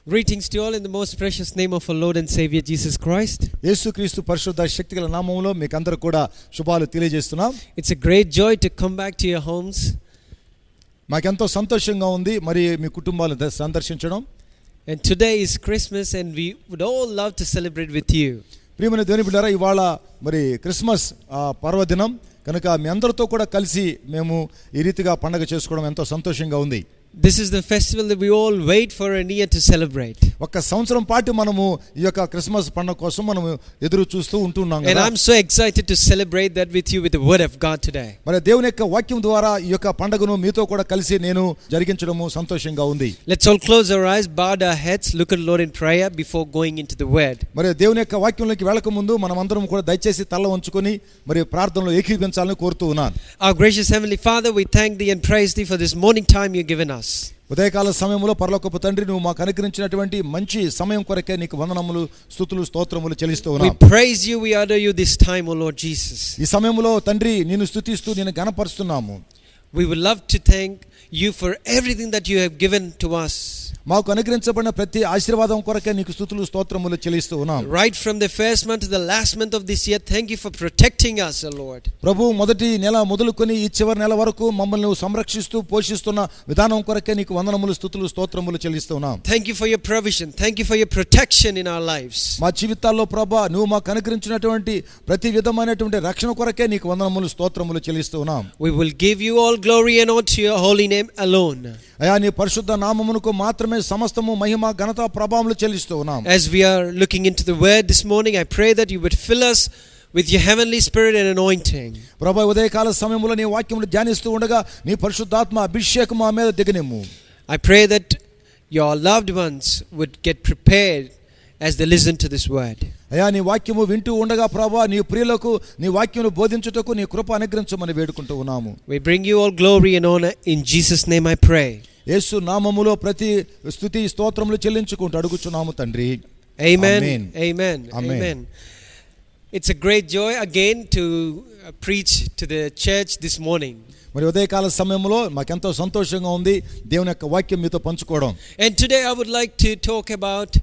Greetings to all in the most precious name of our Lord and Savior Jesus Christ. యేసుక్రీస్తు పరిశుద్ధ శక్తిగల నామములో మీకందరూ కూడా శుభాలు తెలియజేస్తున్నాం. It's a great joy to come back to your homes. మాకెంతో సంతోషంగా ఉంది మరి మీ కుటుంబాలను సందర్శించడం. And today is Christmas and we would all love to celebrate with you. ప్రియమైన దేవుని బిడ్డలారా, ఇవాళ మరి క్రిస్మస్ పర్వదినం కనుక మీ అందరితో కూడా కలిసి మేము ఈ రీతిగా పండగ చేసుకోవడం ఎంతో సంతోషంగా ఉంది. This is the festival that we all wait for a year to celebrate. ఒక సంవత్సరం పాటు మనము ఈ యొక్క క్రిస్మస్ పండుగ కోసం మనము ఎదురు చూస్తూ ఉంటున్నాం కదా. And I'm so excited to celebrate that with you with the word of God today. మరి దేవుని యొక్క వాక్యం ద్వారా ఈ యొక్క పండుగను మీతో కూడా కలిసి నేను జరిగించడము సంతోషంగా ఉంది. Let's all close our eyes, bow our heads, look at the Lord in prayer before going into the word. మరి దేవుని యొక్క వాక్యంలోకి వెళ్ళక ముందు మనమందరం కూడా దయచేసి తల వంచుకొని మరి ప్రార్థనలో ఏకీభవించాలని కోరుతూ ఉన్నాను. Our gracious heavenly Father, we thank thee and praise thee for this morning time you've given us. ఉదయకాల సమయంలో పరలోకపు తండ్రి, నువ్వు మాకు అనుగ్రహించినటువంటి మంచి సమయం కొరకే నీకు వందనములు, స్తుతులు, స్తోత్రములు చెల్లిస్తూ ఉన్నాం. We praise you, we honor you this time, O Lord Jesus. ఈ సమయంలో తండ్రి నిన్ను స్తుతిస్తూ నిన్ను ఘనపరుస్తున్నాము. We would love to thank you for everything that you have given to us. మాకు అనుగ్రహించబడిన ప్రతి ఆశీర్వాదం కొరకే నీకు స్తుతులు, స్తోత్రములు చెల్లిస్తూ ఉన్నాం. Right from the first month to the last month of this year, thank you for protecting us, O Lord. ప్రభు, మొదటి నెల మొదలుకొని ఈ చివరి నెల వరకు మమ్మల్ని నువ్వు సంరక్షిస్తూ పోషిస్తున్న విధానం కొరకే నీకు వందనములు, స్తుతులు, స్తోత్రములు చెల్లిస్తూ ఉన్నాం. Thank you for your provision. Thank you for your protection in our lives. మా జీవితాల్లో ప్రభు, నువ్వు మాకు అనుగ్రహించినటువంటి ప్రతి విధమైనటువంటి రక్షణ కొరకే నీకు వందనములు, స్తోత్రములు చెల్లిస్తూ ఉన్నాం. We will give you all glory and honor to your holy name alone. అయా, నీ పరిశుద్ధ నామమునకు మాత్రమే సమస్తము మహిమ, ఘనత, ప్రభావములు చెల్లిస్తూ ఉన్నాం. As we are looking into the word this morning, I pray that you would fill us with your heavenly spirit and anointing. ప్రభు, ఉదయకాల సమయంలో నీ వాక్యమును ధ్యానిస్తూ ఉండగా నీ పరిశుద్ధాత్మ అభిషేకం మా మీద దిగనిమ్ము. I pray that your loved ones would get prepared as they listen to this word. అయా, నీ వాక్యము వింటూ ఉండగా ప్రభు, నీ ప్రియులకు నీ వాక్యమును బోధించుటకు నీ కృప అనుగ్రహించమని వేడుకుంటూ ఉన్నాము. We bring you all glory and honor in Jesus' name I pray. యేసు నామములో ప్రతి స్తుతి, స్తోత్రములు చెల్లించుకుంటూ అడుగుచున్నాము తండ్రి. Amen. Amen. Amen. Amen. Amen. It's a great joy again to preach to the church this morning. మరి ఉదయకాల సమయంలో మాకెంతో సంతోషంగా ఉంది దేవుని యొక్క వాక్యం మీతో పంచుకోవడం. And today I would like to talk about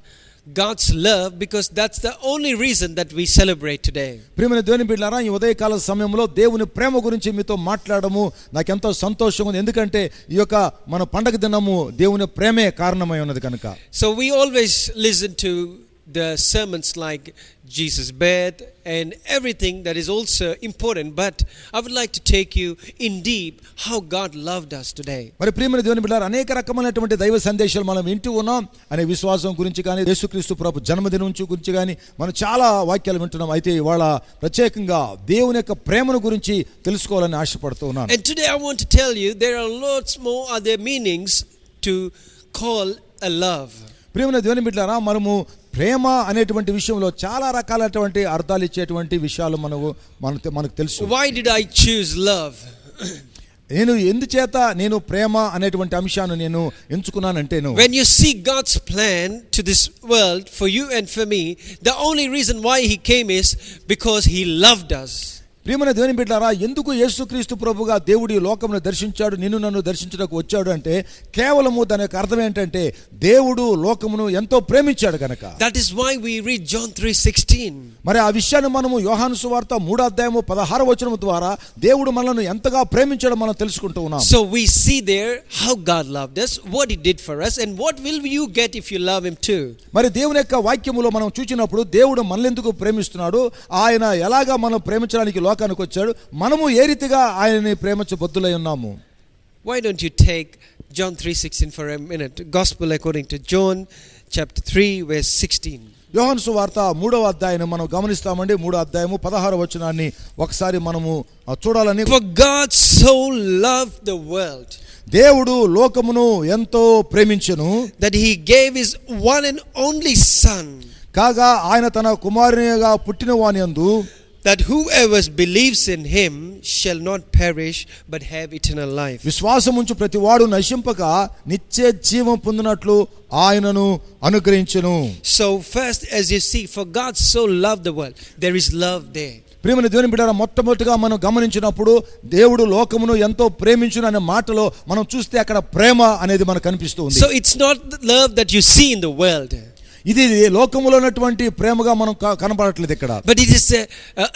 God's love, because that's the only reason that we celebrate today. ప్రియమైన దేవుని బిడ్డలారా, ఈ ఉదయకాల సమయంలో దేవుని ప్రేమ గురించి మీతో మాట్లాడము నాకెంతో సంతోషంగా ఉంది. ఎందుకంటే ఈ యొక్క మన పండగ దినము దేవుని ప్రేమే కారణమై ఉన్నది కనుక. So we always listen to the sermons like Jesus' birth and everything that is also important, but I would like to take you in deep how God loved us today. మరి ప్రియమైన దేవుని బిడ్డలారా, అనేక రకమైనటువంటి దైవ సందేశాలు మనం వింటూ ఉన్నాం. అనే విశ్వాసం గురించి కానీ, యేసుక్రీస్తు ప్రభు జన్మదినం గురించి కానీ మనం చాలా వాక్యాలు వింటున్నాం. అయితే ఇవాళ ప్రత్యేకంగా దేవుని యొక్క ప్రేమను గురించి తెలుసుకోవాలని ఆశపడుతూ ఉన్నాను. And today I want to tell you there are lots more other meanings to call a love. ప్రియమైన దేవుని బిడ్డలారా, మనము ప్రేమ అనేటువంటి విషయంలో చాలా రకాలైనటువంటి అర్థాలు ఇచ్చేటువంటి విషయాలు మనకు తెలుసు. Why did I choose love? నేను ప్రేమ అనేటువంటి అంశాన్ని నేను ఎంచుకున్నానంటేను, when you see God's plan to this world for you and for me, the only reason why he came is because he loved us. ప్రియమైన దేవుని బిడ్డలారా, ఎందుకు యేసుక్రీస్తు ప్రభుగా దేవుడి లోకమును దర్శించాడు, నిన్ను నన్ను దర్శించడానికి వచ్చాడు అంటే కేవలము దాని యొక్క అర్థం ఏంటంటే దేవుడు లోకమును ఎంతో ప్రేమించాడు కనుక. That is why we read John 3:16. మరి ఆ విషయాన్ని మనము యోహాను సువార్త 3:16 ద్వారా దేవుడు మనల్ని ఎంతగా ప్రేమించాడో మనం తెలుసుకుంటూ ఉన్నాం. So we see there how God loved us, what he did for us, and what will you get if you love him too. మరి దేవుని యొక్క వాక్యములో మనం చూచినప్పుడు దేవుడు మనల్ని ఎందుకు ప్రేమిస్తున్నాడు, ఆయన ఎలాగా మనం ప్రేమించడానికి లోకానికి వచ్చాడు, మనము ఏ రీతిగా ఆయనని ప్రేమించబద్దులై ఉన్నాము. Why don't you take John 3:16 for a minute? Gospel according to John chapter 3 verse 16. యోహాను సువార్త 3వ అధ్యాయాన్ని మనం గమనిస్తామండి. 3వ అధ్యాయము 16వ వచనాన్ని ఒకసారి మనము చూడాలని. For God so loved the world, దేవుడు లోకమును ఎంతో ప్రేమించెను, that he gave his one and only son, కాగా ఆయన తన కుమారునిగా పుట్టిన వాని యందు, that whoever believes in him shall not perish but have eternal life. విశ్వాసముంచు ప్రతి వాడు నశింపక నిత్య జీవం పొందినట్లు ఆయనను అనుగ్రహించెను. So first, as you see, for God so loved the world, there is love there. ప్రియమైన దేవుని బిడ్డలారా, మొట్టమొదటిగా మనం గమనించినప్పుడు దేవుడు లోకమును ఎంతో ప్రేమించును అనే మాటలో మనం చూస్తే అక్కడ ప్రేమ అనేది మనకు కనిపిస్తూ ఉంది. So it's not the love that you see in the world, ఇది లోకములో ఉన్నటువంటి ప్రేమగా మనం కనపడట్లేదు ఇక్కడ. but it is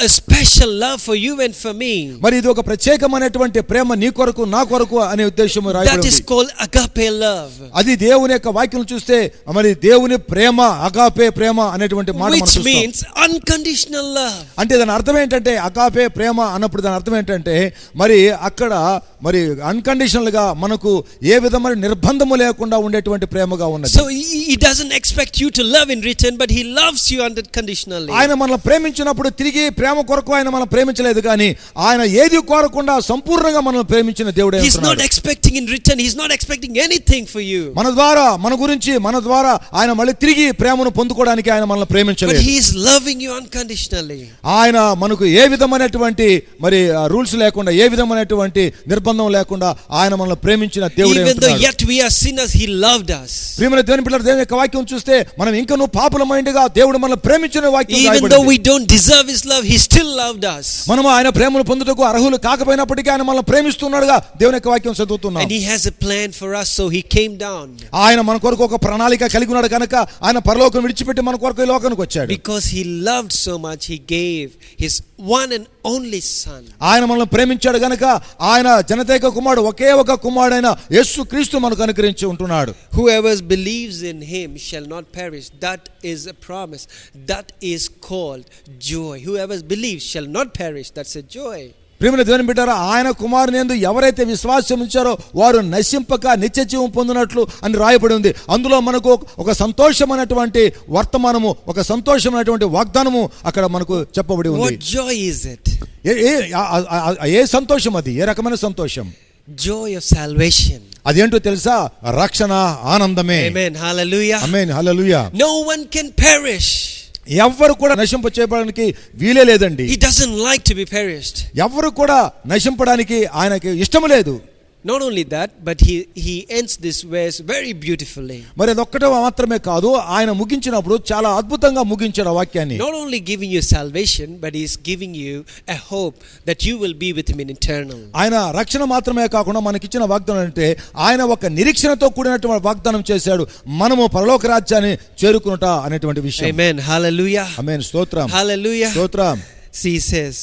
a special love for you and for me. మరి ఇది ఒక ప్రత్యేకమైనటువంటి ప్రేమ నీ కొరకు నా కొరకు అనే ఉద్దేశం రాయబడింది. That is called agape love. అది దేవుని యొక్క వాక్యం చూస్తే మరి దేవుని ప్రేమ, అగాపే ప్రేమ అనేటువంటి మాట మనం Which చూస్తాం. means unconditional love. అంటే దాని అర్థం ఏంటంటే, అగాపే ప్రేమ అన్నప్పుడు దాని అర్థం ఏంటంటే మరి అక్కడ మరి అన్కండిషనల్ గా మనకు ఏ విధమైన నిర్బంధము లేకుండా ఉండేటువంటి ప్రేమగా ఉన్నది. So he doesn't expect you to love in return, but he loves you unconditionally. ఆయన మనల్ని ప్రేమించినప్పుడు తిరిగి ప్రేమ కొరకు ఆయన మనల్ని ప్రేమించలేదు, కానీ ఆయన ఏది కోరకుండా సంపూర్ణంగా మనల్ని ప్రేమించిన దేవుడే. He's not expecting in return, he's not expecting anything for you. మన ద్వారా, మన గురించి, మన ద్వారా ఆయన మళ్ళీ తిరిగి ప్రేమను పొందుకోవడానికి ఆయన మనల్ని ప్రేమించలేదు. But he is loving you unconditionally. ఆయన మనకు ఏ విధమైనటువంటి మరి రూల్స్ లేకుండా, ఏ విధమైనటువంటి నిర్బంధం లేకుండా ఆయన మనల్ని ప్రేమించిన దేవుడే. Even though yet we are sinners, he loved us. ప్రియమైన దేవుని బిడ్డలారా, దేవుని యొక్క వాక్యం చూస్తే మనం ఇంకనూ పాపులమైండగా దేవుడు మనల్ని ప్రేమించిన వాక్యం Even రాయబడింది. though we don't deserve his love, he still loved us. మనం ఆయన ప్రేమను పొందుటకు అర్హులు కాకపోయినప్పటికీ ఆయన మనల్ని ప్రేమిస్తున్నాడుగా దేవుని యొక్క వాక్యం చదువుతున్నాం. And he has a plan for us, so he came down. ఆయన మన కొరకు ఒక ప్రణాళిక కలిగి ఉన్నాడు కనుక ఆయన పరలోకం విడిచిపెట్టి మన కొరకు ఈ లోకానికి వచ్చాడు. Because he loved so much, he gave his one and only son. ఆయన మనల్ని ప్రేమించాడు గనుక ఆయన జనతేక కుమారుడు, ఒకే ఒక కుమారుడైన యేసుక్రీస్తు మనకు అనుగ్రహించి ఉంటున్నాడు. Whoever believes in him shall not perish. That is a promise. That is called joy. Whoever believes shall not perish. That's a joy. ప్రియమైన దేవుని బిడ్డలారా, ఆయన కుమారుని యందు ఎవరైతే విశ్వాసం ఉంచారో వారు నశింపక నిత్య జీవం పొందినట్లు అని రాయబడి ఉంది. అందులో మనకు ఒక సంతోషమైనటువంటి వర్తమానము, ఒక సంతోషమైనటువంటి వాగ్దానము అక్కడ మనకు చెప్పబడి ఉంది. What joy is it? ఏ సంతోషం అది? ఏ రకమైన సంతోషం? Joy of salvation. అదేంటో తెలుసా? రక్షణ ఆనందమే. Amen. Hallelujah. Amen. Hallelujah. No one can perish. ఎవ్వరు కూడా నశింప చేయడానికి వీలే లేదండి. He doesn't like to be perished. ఎవ్వరు కూడా నశింపడానికి ఆయనకి ఇష్టం లేదు. Not only that, but he ends this verse very beautifully. మరి అదొక్కటే మాత్రమే కాదు, ఆయన ముగించినప్పుడు చాలా అద్భుతంగా ముగించాడు ఆ వాక్యాన్ని. Not only giving you salvation, but he is giving you a hope that you will be with him in eternal. ఆయన రక్షణ మాత్రమే కాకుండా మనకిచ్చిన వాగ్దానం అంటే ఆయన ఒక నిరీక్షణతో కూడినటువంటి వాగ్దానం చేశాడు, మనము పరలోక రాజ్యాన్ని చేరుకునుట అనేటువంటి విషయం. Amen. Hallelujah. ఆమేన్. స్తోత్రం. Hallelujah. స్తోత్రం. See, he says,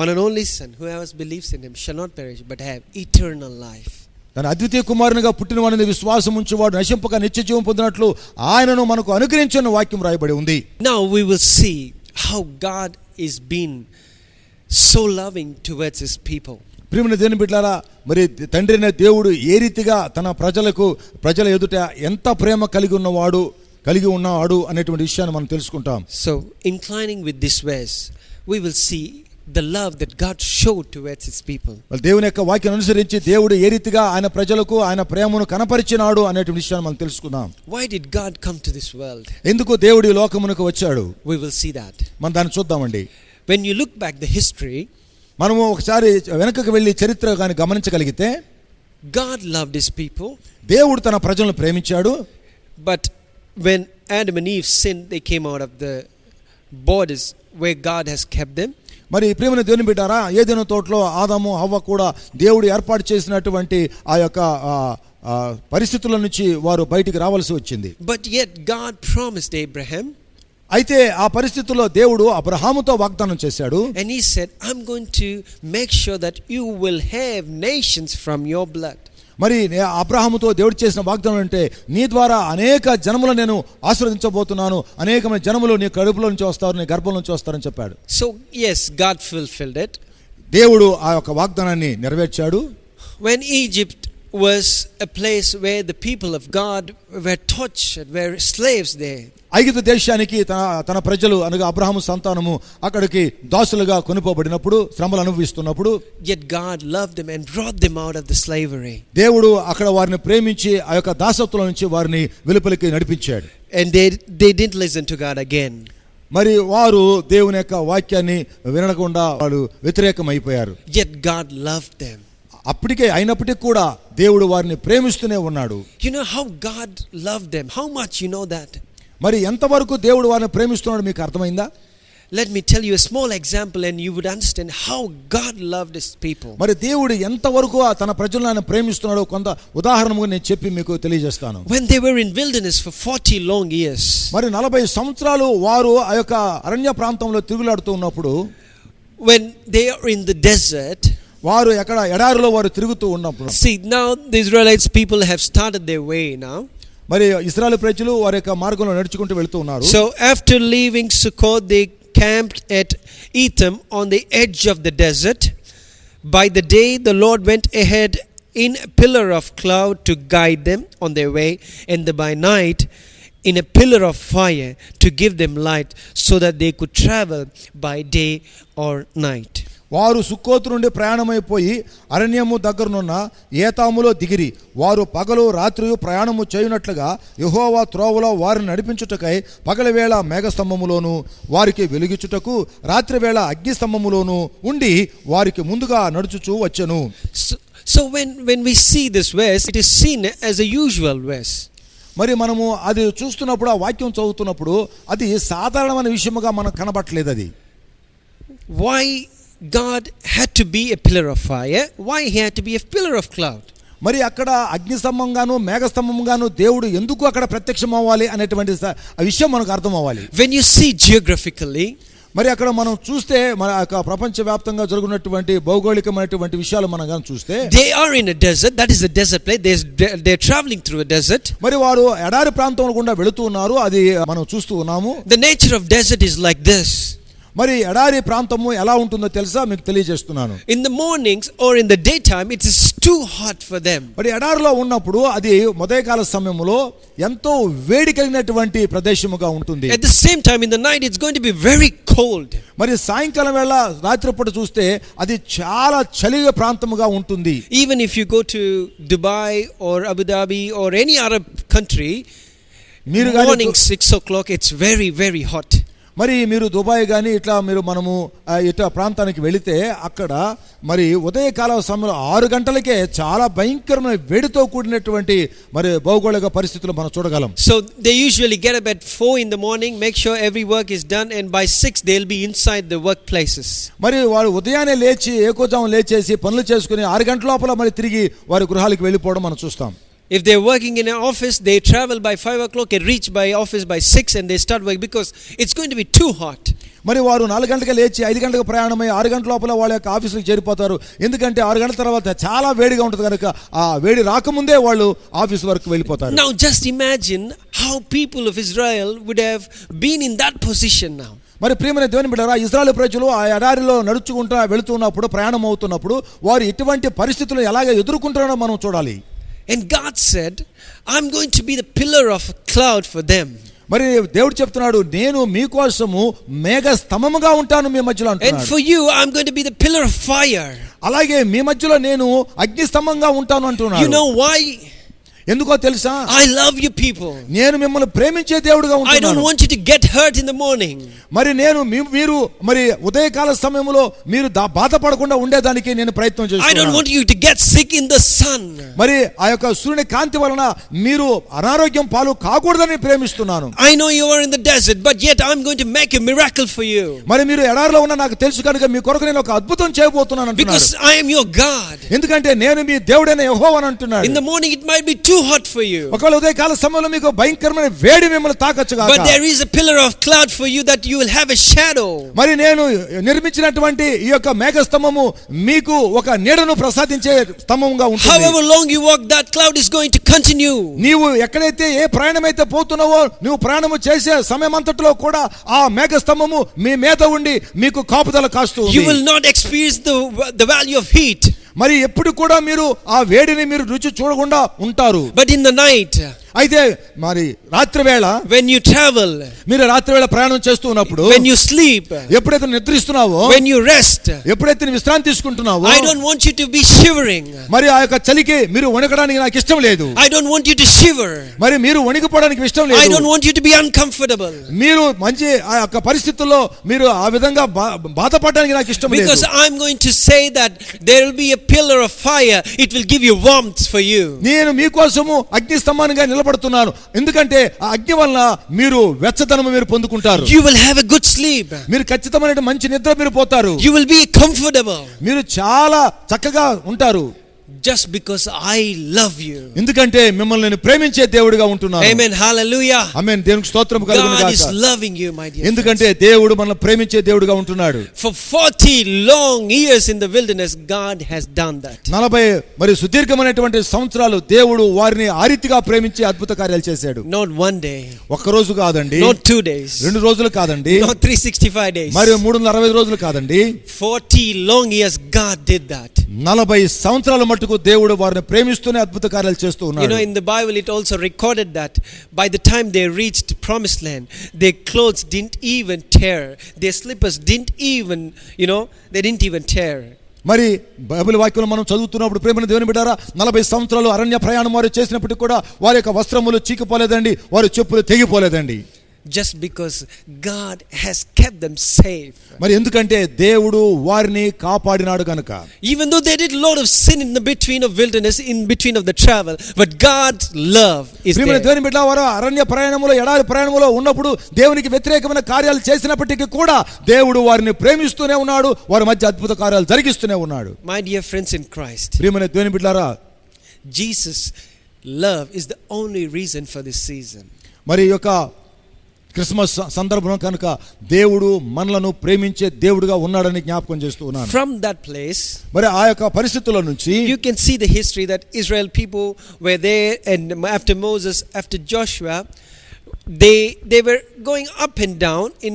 one and only son, whoever believes in him shall not perish but have eternal life. తన అద్వితీయ కుమారునిగా పుట్టిన వాడిని విశ్వాసం ఉంచేవాడు నశింపక నిత్య జీవం పొందినట్లు ఆయనను మనకు అనుగ్రహించిన వాక్యం రాయబడి ఉంది. Now we will see how God is being so loving towards his people. ప్రియమైన దేవుని బిడ్డలారా, మరి తండ్రి అయిన దేవుడు ఏ రీతిగా తన ప్రజల ఎదుట ఎంత ప్రేమ కలిగి ఉన్నాడు అనేటువంటి విషయాన్ని మనం తెలుసుకుంటాం. So inclining with this verse, we will see the love that God showed towards his people. దేవుని యొక్క వాక్యాన్ని అనుసరించి దేవుడు ఏ రీతిగా ఆయన ప్రజలకు ఆయన ప్రేమను కనపరిచినాడు అనేటువంటి విషయాన్ని మనం తెలుసుకుందాం. Why did God come to this world? ఎందుకు దేవుడు ఈ లోకమునకు వచ్చాడు? We will see that. మనం దాన్ని చూద్దామండి. When you look back the history, మనము ఒకసారి వెనకకు వెళ్ళి చరిత్ర కానీ గమనించగలిగితే, God loved his people. దేవుడు తన ప్రజలను ప్రేమించాడు. But when Adam and Eve sinned, they came out of the borders where God has kept them. మరి ప్రియమైన దేవుని బిడ్డారా, ఏదైనా తోటలో ఆదాము హవ్వ కూడా దేవుడు ఏర్పాటు చేసినటువంటి ఆ యొక్క పరిస్థితుల నుంచి వారు బయటికి రావాల్సి వచ్చింది. But yet God promised Abraham. అయితే ఆ పరిస్థితుల్లో దేవుడు అబ్రహాముతో వాగ్దానం చేశాడు. And he said, I'm going to make sure that you will have nations from your blood. మరి అబ్రహాముతో దేవుడు చేసిన వాగ్దానం అంటే, నీ ద్వారా అనేక జనములను నేను ఆశీర్వదించబోతున్నాను, అనేకమైన జనములు నీ కడుపులో నుంచి వస్తారు, నీ గర్భంలో నుంచి వస్తారని చెప్పాడు. So yes, God fulfilled it. దేవుడు ఆ యొక్క వాగ్దానాన్ని నెరవేర్చాడు. When Egypt was a place where the people of God were tortured, were slaves there. ఐగుప్తు దేశానికి తన ప్రజలు అనగా అబ్రహాము సంతానము అక్కడికి దాసులుగా కొనుపోబడినప్పుడు, శ్రమలు అనుభవిస్తున్నప్పుడు, yet God loved them and brought them out of the slavery. దేవుడు అక్కడ వారిని ప్రేమించి ఆ యొక్క దాసత్వం నుంచి వారిని వెలుపలికి నడిపించాడు. And they didn't listen to God again. మరి వారు దేవుని యొక్క వాక్యాన్ని వినకుండా వాళ్ళు వ్యతిరేకమైపోయారు. Yet God loved them. అయినప్పటికీ కూడా దేవుడు వారిని ప్రేమిస్తూనే ఉన్నాడు. You know how God loved them? How much you know that? మరి ఎంతవరకు దేవుడు వారిని ప్రేమిస్తున్నాడు మీకు అర్థమైందా? let me tell you a small example and you would understand how God loved his people. మరి దేవుడు ఎంతవరకు తన ప్రజలను ఆయన ప్రేమిస్తున్నాడో కొంత ఉదాహరణగా నేను చెప్పి మీకు తెలియజేస్తాను. When they were in wilderness for 40 long years, మరి 40 సంవత్సరాలు వారు ఆ యొక్క అరణ్య ప్రాంతంలో తిరుగులాడుతూ ఉన్నప్పుడు, when they are in the desert, వారు ఎక్కడ ఎడారిలో వారు తిరుగుతూ ఉన్నప్పుడు, see now the Israelites people have started their way now. మరి ఇశ్రాయేలు ప్రజలు వారి యొక్క మార్గంలో నడుచుకుంటూ వెళ్తూ ఉన్నారు. So after leaving Sukkot, they camped at Etham on the edge of the desert. By the day the Lord went ahead in a pillar of cloud to guide them on their way, and by night in a pillar of fire to give them light, so that they could travel by day or night. వారు సుక్కోతు నుండి ప్రయాణమైపోయి అరణ్యము దగ్గరనున్న ఏతాములో దిగిరి. వారు పగలు రాత్రి ప్రయాణము చేయునట్లుగా యెహోవా త్రోవలో వారిని నడిపించుటకై పగలవేళ మేఘస్తంభములోను వారికి వెలుగిచుటకు రాత్రివేళ అగ్నిస్తంభములోను ఉండి వారికి ముందుగా నడుచుచూ వచ్చెను. So when we see this verse, it is seen as a usual verse. మరి మనము అది చూస్తున్నప్పుడు, ఆ వాక్యం చదువుతున్నప్పుడు అది సాధారణమైన విషయముగా మనకు కనబడట్లేదు. అది why God had to be a pillar of fire, why he had to be a pillar of cloud. మరి అక్కడ అగ్నిస్తంభంగాను మేఘస్తంభంగాను దేవుడు ఎందుకు అక్కడ ప్రత్యక్షం అవ్వాలి అనేటువంటి ఆ విషయం మనకు అర్థం అవ్వాలి. When you see geographically, మరి అక్కడ మనం చూస్తే మన ప్రపంచవ్యాప్తంగా జరుగుతున్నటువంటి భౌగోళికమైనటువంటి విషయాలు మనం గాని చూస్తే, they are in a desert, that is a desert place, they are traveling through a desert. మరి వారు ఎడారి ప్రాంతం గుండా వెళుతూ ఉన్నారు, అది మనం చూస్తూ ఉన్నాము. The nature of desert is like this. మరి ఎడారి ప్రాంతము ఎలా ఉంటుందో తెలుసా, మీకు తెలియజేస్తున్నాను. In the mornings or in the daytime it is too hot for them. మరి ఎడారిలో ఉన్నప్పుడు అది ఉదయకాల సమయంలో ఎంతో వేడి కలిగినటువంటి ప్రదేశముగా ఉంటుంది. At the same time in the night it's going to be very cold. మరి సాయంకాలం వేళ రాత్రిపూట చూస్తే అది చాలా చలిగా ప్రాంతముగా ఉంటుంది. Even if you go to Dubai or Abu Dhabi or any Arab country, morning 6 o'clock it's very very hot. మరి మీరు దుబాయ్ కానీ ఇట్లా మనము ఇట్లా ప్రాంతానికి వెళితే అక్కడ మరి ఉదయకాల సమయంలో 6 గంటలకే చాలా భయంకరమైన వేడితో కూడినటువంటి మరి భౌగోళిక పరిస్థితులు మనం చూడగలం. So they usually get up at 4 in the morning, make sure every work is done, and by 6 they'll be inside the workplaces. మరి వారు ఉదయాన్నే లేచి ఏకోజాము లేచేసి పనులు చేసుకుని 6 గంటల లోపల మరి తిరిగి వారి గృహాలకు వెళ్ళిపోవడం మనం చూస్తాం. If they're working in an office, they travel by 5 o'clock and reach by office by 6 and they start work because it's going to be too hot. మరి వారు 4 గంటలకు లేచి 5 గంటలకు ప్రయాణమై 6 గంటల లోపల వాళ్ళ యొక్క ఆఫీసులకు చేరిపోతారు. ఎందుకంటే 6 గంటల తర్వాత చాలా వేడిగా ఉంటుంది కనుక ఆ వేడి రాకముందే వాళ్ళు ఆఫీస్ వరకు వెళ్ళిపోతారు. Now just imagine how people of Israel would have been in that position now. మరి ప్రియమైన దేవుని బిడ్డలారా, ఇశ్రాయేలు ప్రజలు ఆ ఎడారిలో నడుచుకుంటూ వెళుతున్నప్పుడు, ప్రయాణం అవుతున్నప్పుడు వారు ఇటువంటి పరిస్థితులు ఎలాగ ఎదుర్కొంటారో మనం చూడాలి. And God said, I'm going to be the pillar of cloud for them. మరి దేవుడు చెప్తున్నాడు, నేను మీకోసము మేఘ స్తంభముగా ఉంటాను మీ మధ్యలో అంటున్నాడు. And for you I'm going to be the pillar of fire. అలాగే మీ మధ్యలో నేను అగ్ని స్తంభంగా ఉంటాను అంటున్నాడు. You know why? ఎందుకో తెలుసా? I love you people. నేను మిమ్మల్ని ప్రేమించే దేవుడుగా ఉంటాను. I don't want you to get hurt in the morning. మరి నేను మీరు మరి ఉదయకాల సమయంలో మీరు బాధపడకుండా ఉండేదానికి నేను ప్రయత్నం చేస్తున్నాను. I don't want you to get sick in the sun. మరి ఆ యొక్క సూర్యుని కాంతి వలన మీరు అనారోగ్యం పాలు కాకూడదని ప్రేమిస్తున్నాను. I know you are in the desert, but yet I'm going to make a miracle for you. మరి మీరు ఎడారిలో ఉన్న నాకు తెలుసు కనుక మీ కొరకు నేను ఒక అద్భుతం చేయబోతున్నాను అంటున్నాడు. Because I am your God. ఎందుకంటే నేను మీ దేవుడైన యెహోవాను అంటున్నాడు. In the morning it might be too hot for you. ఒకవేళ ఉదయకాల సమయంలో మీకు భయంకరమైన వేడి మిమ్మల్ని తాకచ్చు గాక. But there is a pillar of cloud for you that you will have a shadow. మరి నేను నిర్మించినటువంటి ఈ యొక్క మేఘ స్తంభము మీకు ఒక నీడను ప్రసాదించే స్తంభంగా ఉంటుంది. However long you walk, that cloud is going to continue. నీవు ఎక్కడైతే ఏ ప్రయాణం అయితే పోతున్నావో, నువ్వు ప్రయాణం చేసే సమయమంతటిలో కూడా ఆ మేఘ స్తంభము మీ మీద ఉండి మీకు కాపుదల కాస్తూ ఉంది. You will not experience the value of heat. మరి ఎప్పుడు కూడా మీరు ఆ వేడిని మీరు రుచి చూడకుండా ఉంటారు. But in the night, అయితే మరి రాత్రి వేళ when you travel, మీరు రాత్రి వేళ ప్రయాణం చేస్తూ ఉన్నప్పుడు, when you sleep, ఎప్పుడైతే నిద్రిస్తున్నావో, when you rest, ఎప్పుడైతే విశ్రాంతి తీసుకుంటున్నావో, I don't want you to be shivering. మరి ఆ యొక్క చలికి మీరు వణకడానికి నాకు ఇష్టం లేదు. I don't want you to shiver. మరి మీరు వణికిపోవడానికి ఇష్టం లేదు. I don't want you to be uncomfortable. మీరు మంచి ఆ యొక్క పరిస్థితుల్లో మీరు ఆ విధంగా బాధపడడానికి నాకు ఇష్టం లేదు. Because I'm going to say that there will be a pillar of fire. It will give you warmth for you. నేను మీకోసము అగ్ని స్తంభాన్ని నిలబడుతున్నాను, ఎందుకంటే ఆ అగ్ని వలన మీరు వెచ్చదనము మీరు పొందుకుంటారు. You will have a good sleep. మీరు ఖచ్చితమైన మంచి నిద్ర మీరు పోతారు. You will be comfortable. మీరు చాలా చక్కగా ఉంటారు. Just because I love you. ఎందుకంటే మిమ్మల్ని నేను ప్రేమించే దేవుడిగా ఉంటున్నాను. Amen. Hallelujah. ఆమేన్. దేవునికి స్తోత్రం కలుగును గాక. God is loving you, my dear. ఎందుకంటే దేవుడు మనల్ని ప్రేమించే దేవుడిగా ఉంటున్నాడు. For 40 long years in the wilderness, God has done that. 40 మరి సుదీర్ఘమైనటువంటి సంవత్సరాలు దేవుడు వారిని ఆ రీతిగా ప్రేమించి అద్భుత కార్యాలు చేశాడు. Not one day. ఒక్క రోజు కాదండి. Not 2 days. 2 రోజులు కాదండి. Not 365 days. మరి 365 రోజులు కాదండి. 40 long years God did that. 40 సంవత్సరాల మట్టుకు దేవుడు వారిని ప్రేమిస్తూనే అద్భుత కార్యాలు చేస్తూ ఉన్నాడు. You know, in the Bible it also recorded that by the time they reached promised land, their clothes didn't even tear, their slippers didn't even, they didn't even tear. మరి Bible వాక్యంలో మనం చదువుతున్నప్పుడు ప్రేమైన దేవుని బిడ్డారా, 40 సంవత్సరాలు అరణ్య ప్రయాణం వారు చేసినప్పటికీ కూడా వారి యొక్క వస్త్రములు చీకిపోలేదండి, వారి చెప్పులు తెగిపోలేదండి. Just because God has kept them safe. మరి ఎందుకంటే దేవుడు వారిని కాపాడినాడు గనుక. Even though they did a lot of sin in the between of wilderness, in between of the travel, but God's love is there. దేవుని బిడ్డ వారు అరణ్య ప్రయాణములో ఎడారి ప్రయాణములో ఉన్నప్పుడు దేవునికి వ్యతిరేకమైన కార్యాలు చేసినప్పటికీ కూడా దేవుడు వారిని ప్రేమిస్తూనే ఉన్నాడు, వారి మధ్య అద్భుత కార్యాలు జరిగిస్తూనే ఉన్నాడు. My dear friends in Christ, ప్రియమైన దేవుని బిడ్డలారా, Jesus' love is the only reason for this season. మరి యొక్క క్రిస్మస్ సందర్భం కనుక దేవుడు మనలను ప్రేమించే దేవుడుగా ఉన్నాడని జ్ఞాపకం చేస్తూ ఉన్నాను. From that place, మరి ఆ యొక్క పరిస్థితుల నుంచి you can see the history that Israel people were there, and after Moses, after Joshua, they were going up and down in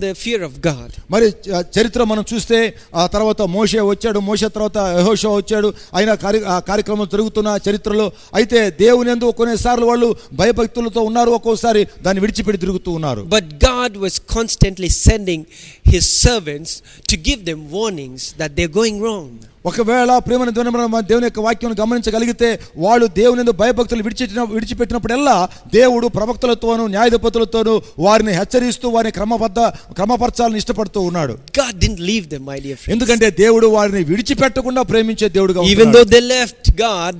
the fear of God. మరి చరిత్ర మనం చూస్తే ఆ తర్వాత మోషే వచ్చాడు, మోషే తర్వాత యెహోషువ వచ్చాడు. అయినా కార్యక్రమం జరుగుతున్న చరిత్రలో అయితే దేవుని యందు కొన్నిసార్లు వాళ్ళు భయభక్తులతో ఉన్నారు, ఒక్కోసారి దాన్ని విడిచిపెట్టి తిరుగుతూ ఉన్నారు. But God was constantly sending his servants to give them warnings that they're going wrong. ఒకవేళ ప్రేమను దేవుని యొక్క వాక్యం గమనించగలిగితే వాళ్ళు దేవుని యందు భయభక్తులు విడిచిపెట్టినప్పుడల్లా దేవుడు ప్రవక్తలతోనూ న్యాయాధిపతులతోనూ వారిని హెచ్చరిస్తూ వారిని క్రమపరచాలని ఇష్టపడుతూ ఉన్నాడు. God didn't leave them, my dear friends. ఎందుకంటే దేవుడు వారిని విడిచిపెట్టకుండా ప్రేమించే దేవుడుగా ఉన్నాడు. Even though they left God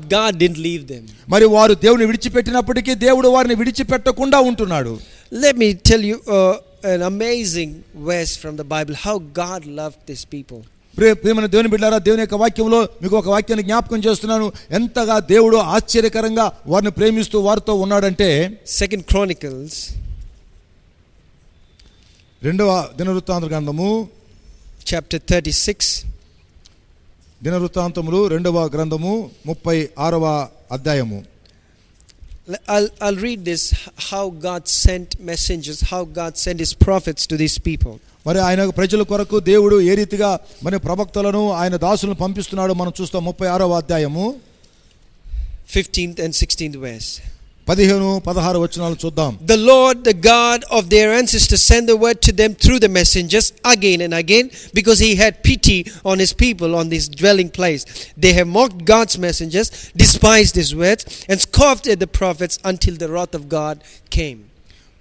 didn't leave them. మరి వారు దేవుని విడిచిపెట్టినప్పటికీ దేవుడు వారిని విడిచిపెట్టకుండా ఉంటున్నాడు. Let me tell you an amazing verse from the Bible, how God loved these people. ప్రియమైన దేవుని బిడ్డలారా, దేవుని యొక్క వాక్యంలో మీకు ఒక వాక్యాన్ని జ్ఞాపకం చేస్తున్నాను. ఎంతగా దేవుడు ఆశ్చర్యకరంగా వారిని ప్రేమిస్తూ వారితో ఉన్నాడంటే, 2 Chronicles 2వ దినవృత్తాంత గ్రంథము chapter 36, దినవృత్తాంతములు 2వ గ్రంథము 36వ అధ్యాయము. I'll read this, how God sent messengers, how God sent his prophets to these people. మరి ఆయన ప్రజల కొరకు దేవుడు ఏ రీతిగా మరి ప్రవక్తలను ఆయన దాసులను పంపిస్తున్నాడో మనం చూస్తాం. 36వ అధ్యాయము 15th and 16th verse. 15-16 వచనాలు చూద్దాం. The Lord, the God of their ancestors, sent the word to them through the messengers again and again, because he had pity on his people, on this dwelling place. They have mocked God's messengers, despised his words, and scoffed at the prophets until the wrath of God came.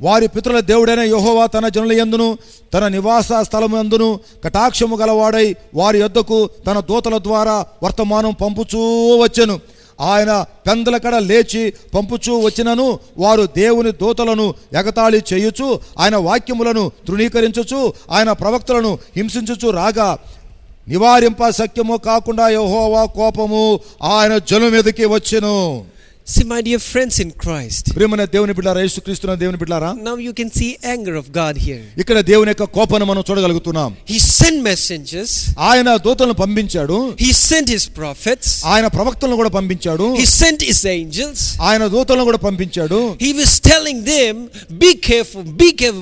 వారి పితరుల దేవుడైన యెహోవా తన జనుల యందును తన నివాస స్థలము యందును కటాక్షము గలవాడై వారి యొద్దకు తన దూతల ద్వారా వర్తమానం పంపుచూ వచ్చెను. ఆయన పెందల కడ లేచి పంపుచూ వచ్చినను వారు దేవుని దూతలను ఎగతాళి చేయుచు ఆయన వాక్యములను తృణీకరించుచు ఆయన ప్రవక్తలను హింసించుచు రాగా నివారింప శక్యము కాకుండా యెహోవా కోపము ఆయన జనుల మీదకి వచ్చెను. See, my dear friends in Christ, ప్రియమైన దేవుని బిడ్డలారా, యేసుక్రీస్తు దేవుని బిడ్డలారా, now you can see anger of God here. ఇక్కడ దేవుని యొక్క కోపాన్ని మనం చూడగలుగుతున్నాం. He sent messengers, ఆయన దూతలను పంపించాడు. he sent his prophets, ఆయన ప్రవక్తలను కూడా పంపించాడు. he sent his angels, ఆయన దూతలను కూడా పంపించాడు. he was telling them, be careful,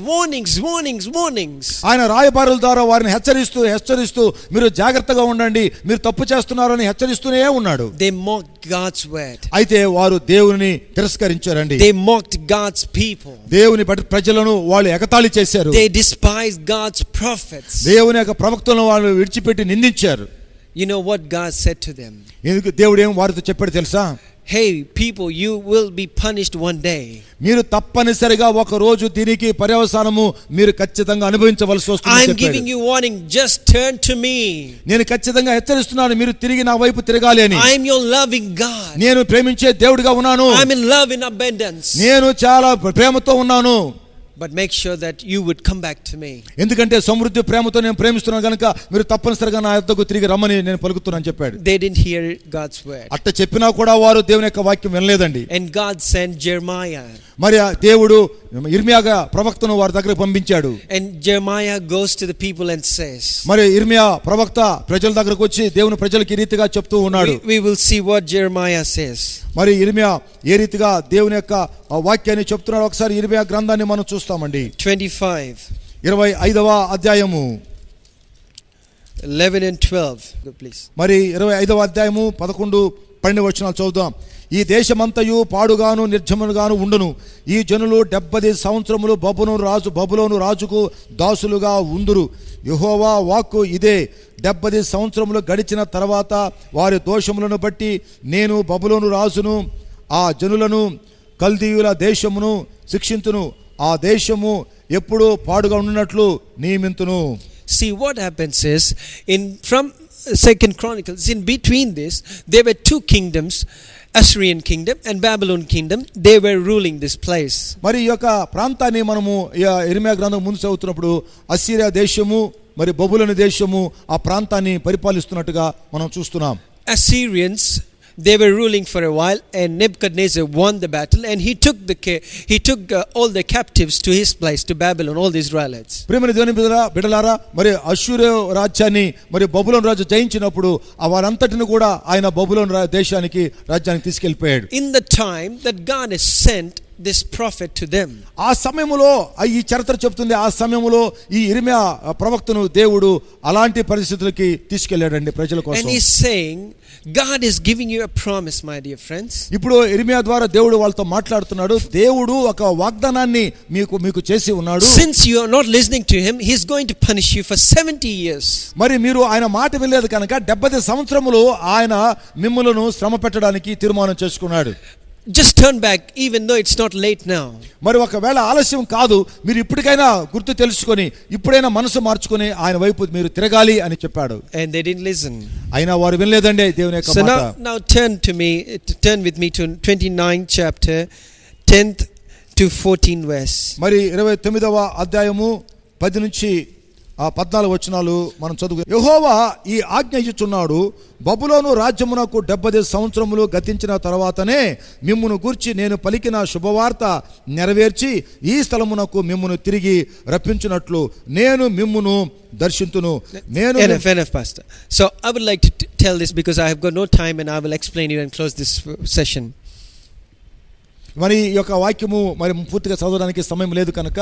warnings. ఆయన రాయబారుల ద్వారా వారిని హెచ్చరిస్తూ మీరు జాగ్రత్తగా ఉండండి, మీరు తప్పు చేస్తున్నారని హెచ్చరిస్తూనే ఉన్నాడు. They mocked God's word. అయితే వారు దేవుని తిరస్కరించారండి. They mocked God's people. దేవుని ప్రజలను వాళ్ళు ఎగతాళి చేశారు. They despised God's prophets. దేవుని యొక్క ప్రవక్తలను వాళ్ళు విడిచిపెట్టి నిందించారు. You know what God said to them? ఎందుకు దేవుడు ఏం వారితో చెప్పాడు తెలుసా? hey people, you will be punished one day. మీరు తప్పనిసరిగా ఒక రోజు దీనికి పర్యవసానము మీరు ఖచ్చితంగా అనుభవించవలసి వస్తుంది I am చెప్పాడు. giving you warning, just turn to me. నేను ఖచ్చితంగా హెచ్చరిస్తున్నాను, మీరు తిరిగి నా వైపు తిరగాలి అని. I am your loving God. నేను ప్రేమించే దేవుడిగా ఉన్నాను. I am in love in abundance. నేను చాలా ప్రేమతో ఉన్నాను. But make sure that you would come back to me. ఎందుకంటే సమృద్ధి ప్రేమతో నేను ప్రేమిస్తున్నాను కనుక మీరు తప్పనిసరిగా నా యొద్దకు తిరిగి రమ్మని నేను పలుకుతున్నాను చెప్పాడు. They didn't hear God's word. అట్ట చెప్పినా కూడా వారు దేవుని యొక్క వాక్యం వినలేదండి. And God sent Jeremiah. మరి దేవుడు ఇర్మియాగా ప్రవక్తను వారి దగ్గరకు పంపించాడు. And Jeremiah goes to the people and says, మరి ఇర్మియా ప్రవక్త ప్రజల దగ్గరకు వచ్చి దేవుని ప్రజలకు ఈ రీతిగా చెప్తూ ఉన్నాడు. We will see what Jeremiah says. మరి ఇర్మియా ఏ రీతిగా దేవుని యొక్క వాక్యాన్ని చెప్తున్నాడు ఒకసారి ఇర్మియా గ్రంథాన్ని మనం చూస్తామండి. 25వ అధ్యాయము 11 and 12 please. మరి 25వ అధ్యాయము 11, 12 వచనాలు చదువుదాం. ఈ దేశమంతయు పాడుగాను నిర్జముగాను ఉండును. ఈ జనులు 70 సంవత్సరములు బబులోను రాజుకు దాసులుగా ఉందురు. యెహోవా వాక్కు ఇదే. 70 సంవత్సరములు గడిచిన తర్వాత వారి దోషములను బట్టి నేను బబులోను రాజును ఆ జనులను కల్దీయుల దేశమును శిక్షింతును. ఆ దేశము ఎప్పుడు పాడుగా ఉన్నట్లు నియమింతును. See, what happens is, from 2nd Chronicles, in between this there were two kingdoms, Assyrian kingdom and Babylon kingdom. They were ruling this place. మరి ఈ యొక్క ప్రాంతాన్ని మనము ఇర్మియా గ్రంథం ముందు చదువుతున్నప్పుడు అస్సిరియా దేశము మరి బబులోను దేశము ఆ ప్రాంతాన్ని పరిపాలిస్తున్నట్టుగా మనం చూస్తున్నాం. Assyrians, they were ruling for a while, and Nebuchadnezzar won the battle, and he took all the captives to his place, to Babylon, all the Israelites. ప్రియమైన దేవుని బిడ్డలారా, మరి అష్షూరు రాజ్యాన్ని మరి బబులోను రాజు జయించినప్పుడు వారంతటిని కూడా ఆయన బబులోను దేశానికి రాజ్యానికి తీసుకెళ్లిపోయాడు. In the time that God has sent this prophet to them, ఆ సమయములో ఈ చరిత్ర చెప్తుంది, ఆ సమయములో ఈ ఇర్మియా ప్రవక్తను దేవుడు అలాంటి పరిస్థితులకి తీసుకెళ్లాడండి ప్రజల కోసం. and he's saying, God is giving you a promise, my dear friends. ఇప్పుడు ఇర్మియా ద్వారా దేవుడు వాళ్ళతో మాట్లాడుతున్నాడు. దేవుడు ఒక వాగ్దానాన్ని మీకు చేసి ఉన్నాడు. Since you are not listening to him, he is going to punish you for 70 years. మరి మీరు ఆయన మాట వినలేదు కనుక 70 సంవత్సరములు ఆయన మిమ్ములను శ్రమ పెట్టడానికి తీర్మానం చేసుకున్నాడు. Just turn back, even though it's not late now. మరి ఒకవేళ ఆలస్యం కాదు, మీరు ఇప్పటికైనా గుర్తు తెలుసుకొని ఇప్పుడైనా మనసు మార్చుకొని ఆయన వైపు మీరు తిరగాలి అని చెప్పాడు. And they didn't listen. అయినా వారు వినలేదండి దేవుని యొక్క మాట. So now turn with me to 29th chapter 10th to 14th verse. మరి 29వ అధ్యాయము 10 నుంచి 14 వచనాలు మనం చదువు. యెహోవా ఈ ఆజ్ఞ ఇచ్చుచున్నాడు, బబులోను రాజ్యమునకు 70 సంవత్సరములు గతించిన తర్వాతనే మిమ్మును గూర్చి నేను పలికిన శుభవార్త నెరవేర్చి ఈ స్థలమునకు మిమ్మును తిరిగి రప్పించునట్లు నేను మిమ్మును దర్శింతును. Enough, pastor. So I would like to tell this because I have got no time, and I will explain you and close this session. మరి ఈ యొక్క వాక్యము మరి పూర్తిగా చదవడానికి సమయం లేదు కనుక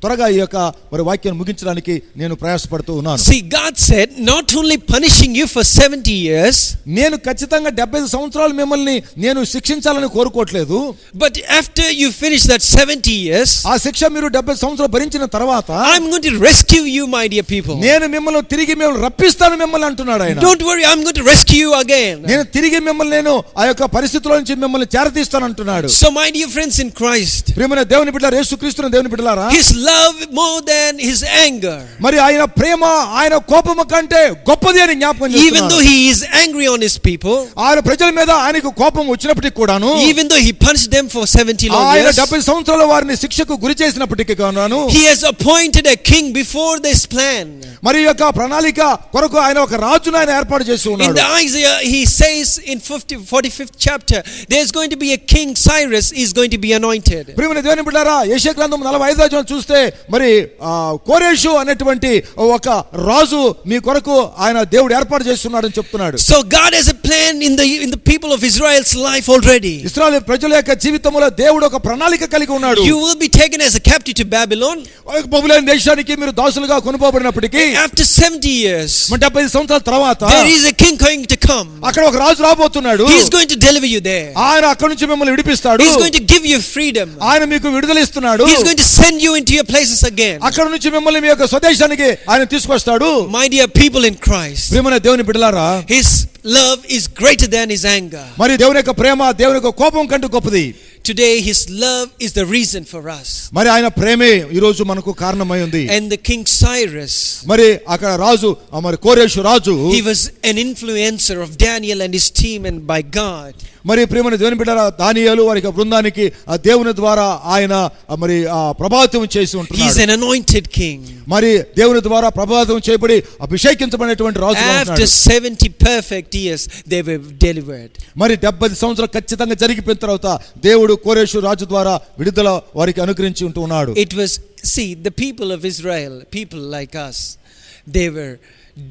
త్వరగా ఈ యొక్క మరి వాక్యాన్ని ముగించడానికి నేను ప్రయాసపడుతూ ఉన్నాను. See, God said, not only punishing you for 70 years, నేను ఖచ్చితంగా 70 సంవత్సరాలు మిమ్మల్ని నేను శిక్షించాలని కోరుకోవట్లేదు. But after you finish that 70 years, ఆ శిక్ష మీరు 70 సంవత్సరాలు భరించిన తర్వాత I'm going to rescue you, my dear people. నేను మిమ్మల్ని తిరిగి రప్పిస్తాను మిమ్మల్ని అంటున్నాడు ఆయన. Don't worry, I'm going to rescue you again. నేను తిరిగి మిమ్మల్ని నేను ఆ యొక్క పరిస్థితుల నుంచి మిమ్మల్ని చేరదీస్తాను అంటున్నాడు. So my dear friends in Christ, ప్రియమైన దేవుని బిడ్డలారా, యేసుక్రీస్తుని దేవుని బిడ్డలారా, his love more than his anger. మరి ఆయన ప్రేమ ఆయన కోపము కంటే గొప్పది అని జ్ఞాపకం చేస్తున్నాడు. Even though he is angry on his people, ఆయన ప్రజల మీద ఆయనకు కోపం వచ్చినప్పటికీ కూడాను, even though he punished them for 70 long ఆయన years, 70 సంవత్సరాల వారిని శిక్షకు గురి చేసినప్పటికీ కూడాను, he has appointed a king before this plan. మరి యొక్క ప్రణాళిక కొరకు ఆయన ఒక రాజును ఆయన ఏర్పాటు చేసి ఉన్నాడు. In the Isaiah he says in 45th chapter, there's going to be a king, Cyrus is going to be anointed. ప్రియమైన దేవుని బిడ్డలారా, యెషయా గ్రంథం 45వ అధ్యాయం చూస్తే మరి కోరేషు అనేటువంటి ఒక రాజు మీ కొరకు ఆయన దేవుడు ఏర్పాటు చేస్తున్నాడని చెప్తున్నాడు. So God has a plan in the people of Israel's life already. ఇశ్రాయేలు ప్రజల యొక్క జీవితంలో దేవుడు ఒక ప్రణాళిక కలిగి ఉన్నాడు. You will be taken as a captive to Babylon. బబులోను దేశానికి మీరు దాసులుగా కొనుపోబడినప్పటికీ after 70 years, 70 సంవత్సరాల తర్వాత there is a king going to come. అక్కడ ఒక రాజు రాబోతున్నాడు. He is going to deliver you there. ఆయన అక్కడ నుంచి మిమ్మల్ని విడిపిస్తాడు. He is going to give you freedom. ఆయన మీకు విడుదల ఇస్తున్నాడు. He is going to send you into your places again. అక్కడ నుంచి మిమ్మల్ని మీ యొక్క స్వదేశానికి ఆయన తీసుకొస్తాడు. My dear people in Christ, ప్రియమైన దేవుని బిడ్డలారా, his love is greater than his anger. మరి దేవుని యొక్క ప్రేమ దేవుని యొక్క కోపం కంటే గొప్పది. Today his love is the reason for us. మరి ఆయన ప్రేమే ఈ రోజు మనకు కారణమై ఉంది. And the King Cyrus, మరి అక్కడ రాజు మరి కోరేషు రాజు, he was an influencer of Daniel and his team and by God. మరి ప్రియమైన దేవుని బిడ్డలారా, దానియేలు వారి బృందానికి ఆ దేవుని ద్వారా ఆయన మరి ప్రభావితం చేసి He is ఉంటున్నాడు. an anointed king. మరి దేవుని ద్వారా ప్రభావితం చేయబడి అభిషేకించబడినటువంటి రాజు. After 70 perfect years they were delivered. మరి 70 సంవత్సరాలు ఖచ్చితంగా జరిగిపోయిన తర్వాత దేవుడు కోరేషు రాజు ద్వారా విడుదల వారికి అనుగ్రహించి ఉంటూ ఉన్నాడు. It was, see, the people of Israel, people like us, they were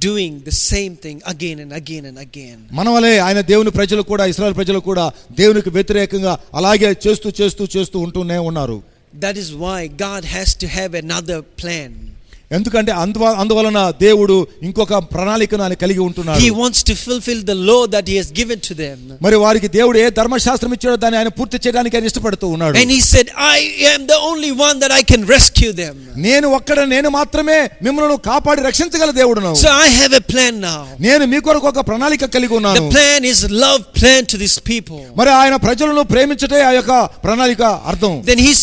doing the same thing again and again and again. మనవలే ఆయన దేవుని ప్రజలు కూడా, ఇశ్రాయేలు ప్రజలు కూడా దేవునికి వ్యతిరేకంగా అలాగే చేస్తూ ఉంటూనే ఉన్నారు. That is why God has to have another plan. ఎందుకంటే అందువలన దేవుడు ఇంకొక ప్రణాళికను ఆయన కలిగి ఉంటున్నాడు. He wants to fulfill the law that he has given to them. మరి వారికి దేవుడు ఏ ధర్మశాస్త్రం ఇచ్చాడో దాన్ని ఆయన పూర్తి చేయడానికి ఆయన ఇష్టపడుతూ ఉన్నాడు. And he said, I am the only one that I can rescue them. నేను మాత్రమే మిమ్మల్ని కాపాడి రక్షించగల దేవుడును. So I have a plan now. నేను మీ కొరకు ఒక ప్రణాళిక కలిగి ఉన్నాను. The plan is love plan to these people. మరి ఆయన ప్రజలను ప్రేమించటే ఆ యొక్క ప్రణాళిక అర్థం. Then he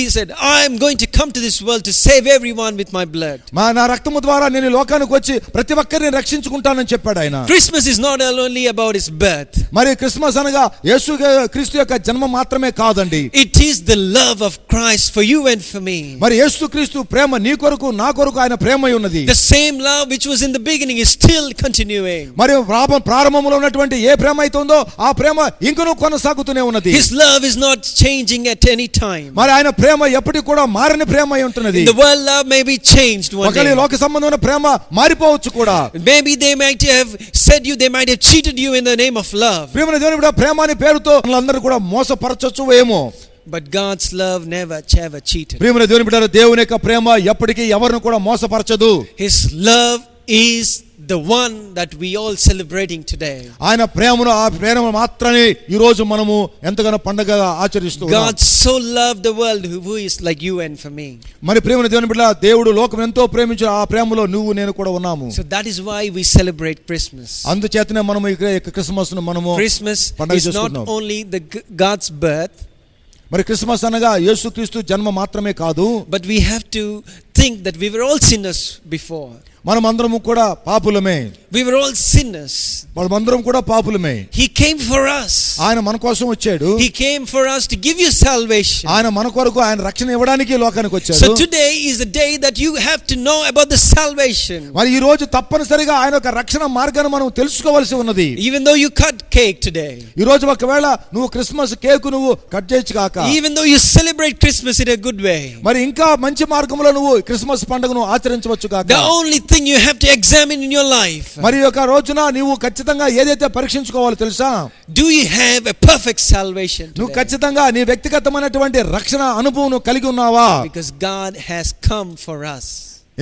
said I am going to come to this world to save everyone with my blood. నా రక్తము ద్వారా నేను లోకానికి వచ్చి ప్రతి ఒక్కరిని రక్షించుకుంటానని చెప్పాడు ఆయన. Christmas is not only about his birth. మరి క్రిస్మస్ అనగా యేసు క్రీస్తు యొక్క జన్మ మాత్రమే కాదండి. It is the love of Christ for you and for me. మరి యేసు క్రీస్తు ప్రేమ నీ కొరకు నా కొరకు ఆయన ప్రేమ ఉన్నది. The same love which was in the beginning is still continuing. మరి ప్రారంభంలో ఉన్నటువంటి ఏ ప్రేమ అయితే ఉందో ఆ ప్రేమ ఇంకనూ కొనసాగుతూనే ఉన్నది. His love is not changing at any time. మరి ఆయన ప్రేమ ఎప్పటికీ కూడా మారని ప్రేమ అయి ఉంటున్నది. The world love may be changed one day. లోక సంబంధమైన ప్రేమ మారిపోవచ్చు కూడా. Maybe they might have said you, they might have cheated you in the name of love. ప్రియమైన దేవుని బిడ్డ, ప్రేమ అనే పేరుతో అందరూ కూడా మోసపరచొచ్చు ఏమో. But God's love never cheated. ప్రియమైన దేవుని బిడ్డ, దేవుని యొక్క ప్రేమ ఎప్పటికీ ఎవరిని కూడా మోసపరచదు. His love is the one that we all celebrating today. ఆయన ప్రేమను ఆ ప్రేమ మాత్రమే ఈ రోజు మనము ఎంతగానో పండగగా ఆచరిస్తున్నాం. God so loved the world who is like you and for me. మరి ప్రియమైన దేవుని బిడ్డ, దేవుడు లోకం ఎంతో ప్రేమించిన ఆ ప్రేమలో నువ్వు నేను కూడా ఉన్నాము. So that is why we celebrate Christmas. అందుచేతనే మనము ఈ క్రిస్మస్ ను మనము Christmas is not only the God's birth. మరి క్రిస్మస్ అనగా యేసుక్రీస్తు జన్మ మాత్రమే కాదు. But we have to think that we were all sinners before. మనమందరము కూడా పాపులమే. We were all sinners. మనమందరం కూడా పాపులమే. He came for us. ఆయన మన కోసం వచ్చాడు. He came for us to give you salvation. ఆయన మన కొరకు ఆయన రక్షణ ఇవ్వడానికి లోకానికి వచ్చాడు. So today is the day that you have to know about the salvation. మరి ఈ రోజు తప్పనిసరిగా ఆయన యొక్క రక్షణ మార్గాన్ని మనం తెలుసుకోవాల్సి ఉన్నది. Even though you cut cake today. ఈ రోజు ఒకవేళ నువ్వు క్రిస్మస్ కేక్ నువ్వు కట్ చేయొచ్చు కాక. Even though you celebrate Christmas in a good way. మరి ఇంకా మంచి మార్గంలో నువ్వు క్రిస్మస్ పండుగను ఆచరించవచ్చు కాక. The only thing you have to examine in your life. మరి ఒక రోజున నీవు ఖచ్చితంగా ఏదైతే పరీక్షించుకోవాలో తెలుసా? Do you have a perfect salvation today? నువ్వు ఖచ్చితంగా నీ వ్యక్తిగతమైనటువంటి రక్షణ అనుభవం కలిగి ఉన్నావా? Because God has come for us.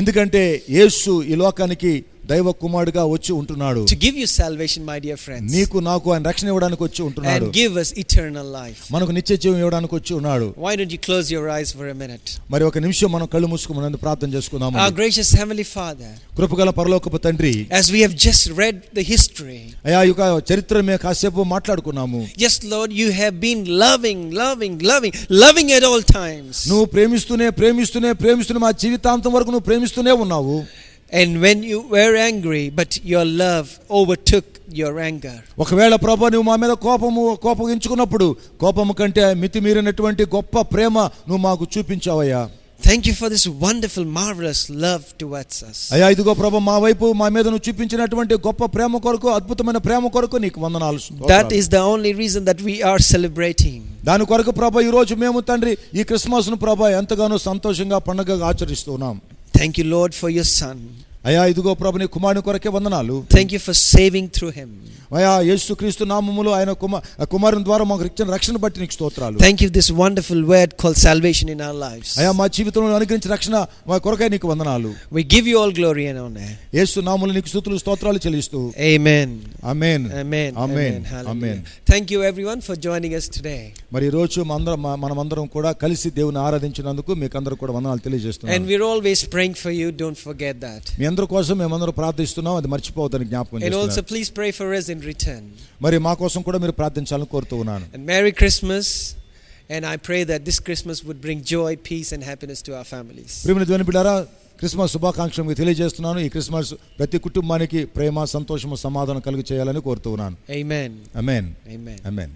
ఎందుకంటే యేసు ఈ లోకానికి దైవ కుమారుడిగా వచ్చి ఉంటున్నాడు. To give you salvation, my dear friends. నీకు నాకు ఆయన రక్షణ ఇవ్వడానికి వచ్చి ఉంటున్నాడు. And give us eternal life. మనకు నిత్య జీవం ఇవ్వడానికి వచ్చి ఉన్నాడు. Why don't you close your eyes for a minute? మరి ఒక నిమిషం మనం కళ్ళు మూసుకొని ప్రార్థన చేసుకుందాము. Our gracious heavenly Father, కృపగల పరలోకపు తండ్రి, as we have just read the history, అయ్యా ఈ చరిత్ర మేము కాసేపు మాట్లాడుకున్నాము. yes Lord, you have been loving at all times. నువ్వు ప్రేమిస్తూనే మా జీవితాంతం వరకు నువ్వు ప్రేమిస్తూనే ఉన్నావు. And when you were angry, but your love overtook your anger. ఒకవేళ ప్రభువా నువ్వు మా మీద కోపగించుకున్నప్పుడు కోపము కంటే మితిమీరినటువంటి గొప్ప ప్రేమ నువ్వు మాకు చూపించావయ్యా. Thank you for this wonderful, marvelous love towards us. అయ్యా ఇదిగో ప్రభు మా వైపు మా మీద నువ్వు చూపించినటువంటి గొప్ప ప్రేమ కొరకు, అద్భుతమైన ప్రేమ కొరకు నీకు వందనాలు. That is the only reason that we are celebrating. దాని కొరకు ప్రభు ఈ రోజు మేము తండ్రి ఈ క్రిస్మస్ ను ప్రభు ఎంతగానో సంతోషంగా పండుగగా ఆచరిస్తున్నాం. Thank you Lord for your son. అయ్యా ఇదిగో ప్రభు నీ కుమారుని కొరకే వందనాలు. Thank you for saving through him. అయ్యా యేసుక్రీస్తు నామములో ఆయన కుమారుని ద్వారా మాకు ఇచ్చిన రక్షణ బట్టి నీకు స్తోత్రాలు. Thank you this wonderful word called salvation in our lives. అయ్యా మా జీవితంలో అనుగ్రహించిన రక్షణ మా కొరకే నీకు వందనాలు. We give you all glory and honor. యేసు నామములో నీకు స్తుతులు స్తోత్రాలు చెల్లిస్తూ. Amen. Amen. Amen. Amen. Hallelujah. Amen. Thank you everyone for joining us today. మరి ఈ రోజు మనమందరం కూడా కలిసి దేవుని ఆరాధించినందుకు మీకు అందరూ కూడా వందనాలు తెలియజేస్తున్నాను. And we're always praying for you, don't forget that. మీ అందరి కోసం మేమందరం ప్రార్థిస్తున్నాం, అది మర్చిపోవద్దని జ్ఞాపకం And also చేస్తున్నాను. please pray for us in return. మరి మా కోసం కూడా మీరు ప్రార్థించాలని కోరుతూ ఉన్నాను. And Merry Christmas. And I pray that this Christmas would bring joy, peace and happiness to our families. ప్రియమైన దేవుని బిడ్డలారా, క్రిస్మస్ శుభాకాంక్షలు మీకు తెలియజేస్తున్నాను. ఈ క్రిస్మస్ ప్రతి కుటుంబానికి ప్రేమ, సంతోషము, సమాధానం కలుగు చేయాలని కోరుతూ ఉన్నాను. Amen. ఆమేన్. Amen. ఆమేన్.